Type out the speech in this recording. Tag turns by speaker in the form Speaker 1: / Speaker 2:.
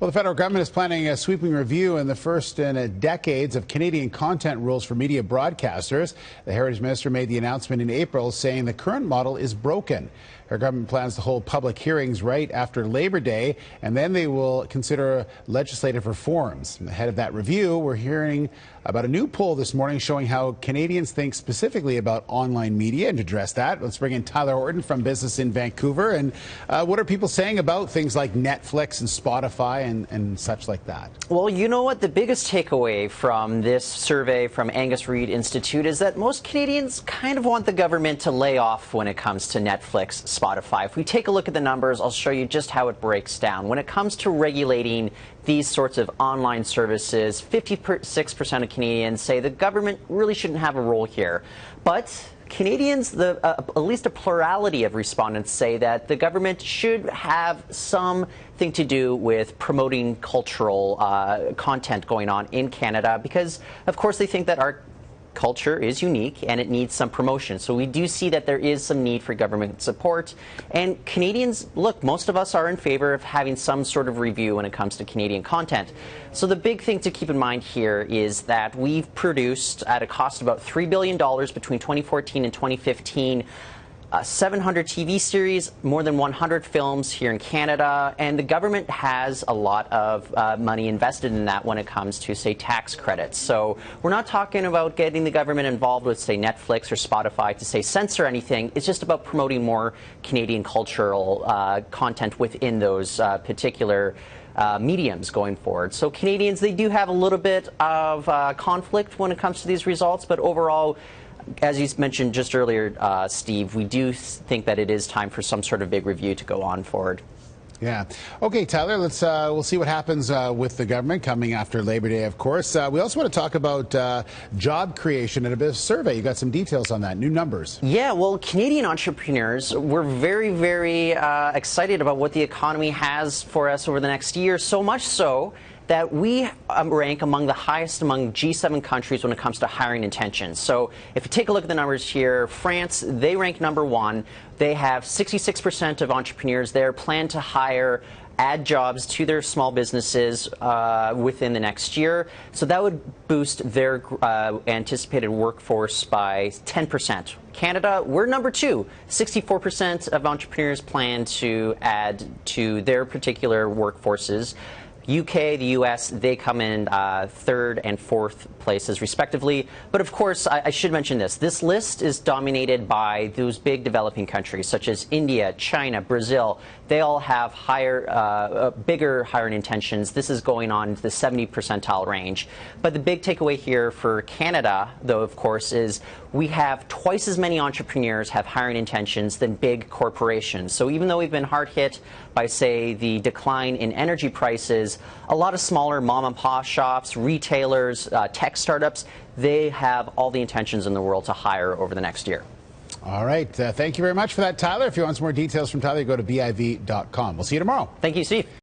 Speaker 1: Well, the federal government is planning a sweeping review in the first in decades of Canadian content rules for media broadcasters. The Heritage Minister made the announcement in April saying the current model is broken. Her government plans to hold public hearings right after Labor Day, and then they will consider legislative reforms. Ahead of that review, we're hearing about a new poll this morning showing how Canadians think specifically about online media. And to address that, let's bring in Tyler Orton from Business in Vancouver. And what are people saying about things like Netflix and Spotify and such like that?
Speaker 2: Well, you know what? The biggest takeaway from this survey from Angus Reid Institute is that most Canadians kind of want the government to lay off when it comes to Netflix, Spotify. If we take a look at the numbers, I'll show you just how it breaks down. When it comes to regulating these sorts of online services, 56% of Canadians say the government really shouldn't have a role here. But Canadians, at least a plurality of respondents, say that the government should have something to do with promoting cultural content going on in Canada because, of course, they think that our culture is unique and it needs some promotion. So we do see that there is some need for government support. And Canadians, look, most of us are in favor of having some sort of review when it comes to Canadian content. So the big thing to keep in mind here is that we've produced, at a cost of about $3 billion between 2014 and 2015, 700 TV series, more than 100 films here in Canada, and the government has a lot of money invested in that when it comes to, say, tax credits. So we're not talking about getting the government involved with, say, Netflix or Spotify to, say, censor anything. It's just about promoting more Canadian cultural content within those particular mediums going forward. So Canadians, they do have a little bit of conflict when it comes to these results, but overall, as you mentioned just earlier, Steve, we do think that it is time for some sort of big review to go on forward.
Speaker 1: Yeah. Okay, Tyler, we'll see what happens with the government coming after Labor Day, of course. We also want to talk about job creation and a bit of survey. You got some details on that, new numbers.
Speaker 2: Yeah, well, Canadian entrepreneurs, we're very, very excited about what the economy has for us over the next year, so much so that we rank among the highest among G7 countries when it comes to hiring intentions. So if you take a look at the numbers here, France, they rank #1. They have 66% of entrepreneurs there plan to hire, add jobs to their small businesses within the next year. So that would boost their anticipated workforce by 10%. Canada, we're #2. 64% of entrepreneurs plan to add to their particular workforces. UK, the US, they come in third and fourth places, respectively. But of course, I should mention this. This list is dominated by those big developing countries, such as India, China, Brazil. They all have bigger hiring intentions. This is going on to the 70 percentile range. But the big takeaway here for Canada, though, of course, is we have twice as many entrepreneurs have hiring intentions than big corporations. So even though we've been hard hit by, say, the decline in energy prices, a lot of smaller mom-and-pop shops, retailers, tech startups, they have all the intentions in the world to hire over the next year.
Speaker 1: All right. Thank you very much for that, Tyler. If you want some more details from Tyler, go to BIV.com. We'll see you tomorrow.
Speaker 2: Thank you, Steve.